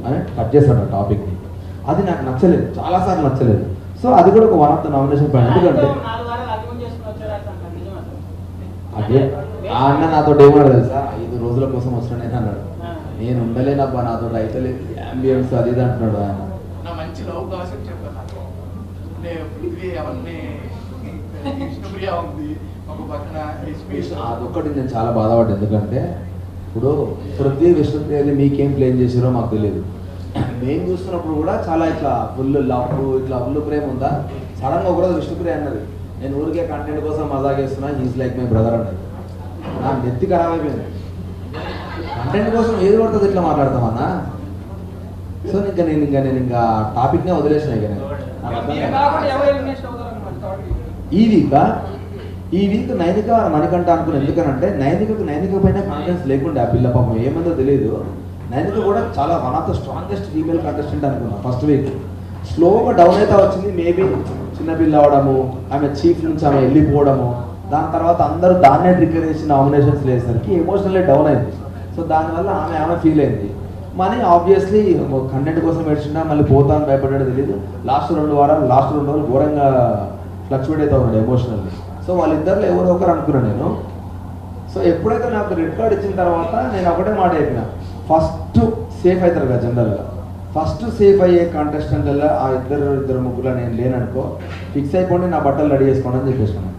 అని కట్ చేశాడు ఆ టాపిక్ని. అది నాకు నచ్చలేదు, చాలాసార్లు నచ్చలేదు. సో అది కూడా ఒక one of the nomination point. ఎందుకంటే అదే ఆ అన్న నాతో ఏమన్నాడు తెలుసా, 5 రోజుల కోసం వస్తున్నాను అన్నాడు. నేను ఉండలేనబ్బా, నాతో అయితే అంబియన్స్ అది ఇది అంటున్నాడు ఆయన. మంచి లవ్ కాన్సెప్ట్ చెప్పాను నాకు. పృథ్వీ అవన్నీ విష్ణుప్రియ ఉంది, ఒక పక్కన అదొక్కటి నేను చాలా బాధపడ్డా. ఎందుకంటే ఇప్పుడు పృథ్వీ విష్ణుప్రియని మీకేం ప్లేన్ చేసారో మాకు తెలియదు. మేము చూస్తున్నప్పుడు కూడా చాలా ఇట్లా ఫుల్ లవ్, ఇట్లా ఫుల్ ప్రేమ ఉందా. సడన్గా ఒకరోజు విష్ణుప్రియ అన్నది, నేను ఊరికే కంటెంట్ కోసం మజాగేస్తున్నా, హీస్ లైక్ మై బ్రదర్ అన్నది. నా నెత్తి ఖరాబ్ అయిపోయింది. కంటెంట్ కోసం ఏది పడుతుంది ఇట్లా మాట్లాడతామన్నా. సో నేను ఇంకా టాపిక్నే వదిలేసిన. ఇక నేను ఈ వీక్ నైనిక మణికంఠ అనుకుని. ఎందుకనంటే నైనిక పైన కాన్ఫిడెన్స్ లేకుండే ఆ పిల్ల, పాపం ఏమందో తెలియదు. నైనిక కూడా చాలా one of the strongest female contestant అనుకున్నా ఫస్ట్ వీక్. స్లోగా డౌన్ అయితే వచ్చింది. మేబీ చిన్నపిల్ల అవడము, ఆమె చీఫ్ నుంచి ఆమె వెళ్ళిపోవడము, దాని తర్వాత అందరూ దాన్నే ట్రిగ్గర్ చేసి నామినేషన్స్ వేసరికి ఎమోషనల్లీ డౌన్ అయింది. సో దానివల్ల ఆమె ఫీల్ అయింది. మనీ ఆబ్వియస్లీ కంటెంట్ కోసం ఏడ్చిండా, మళ్ళీ పోతాను భయపడ్డాడు తెలియదు. లాస్ట్ 2 రోజులు ఘోరంగా ఫ్లక్చువేట్ అవుతా ఉన్నాడు ఎమోషనల్లీ. సో వాళ్ళిద్దరిలో ఎవరో ఒకరు అనుకున్నాను నేను. సో ఎప్పుడైతే నాకు రెడ్ కార్డ్ ఇచ్చిన తర్వాత నేను ఒకటే మాట చెప్పిన, ఫస్ట్ సేఫ్ అవుతారు కదా జనరల్గా. ఫస్ట్ సేఫ్ అయ్యే కాంటెస్టెంట్లలో ఆ ఇద్దరు ముగ్గురు నేను లేననుకో, ఫిక్స్ అయిపోండి, నా బట్టలు రెడీ చేసుకోండి అని చెప్పేసాను.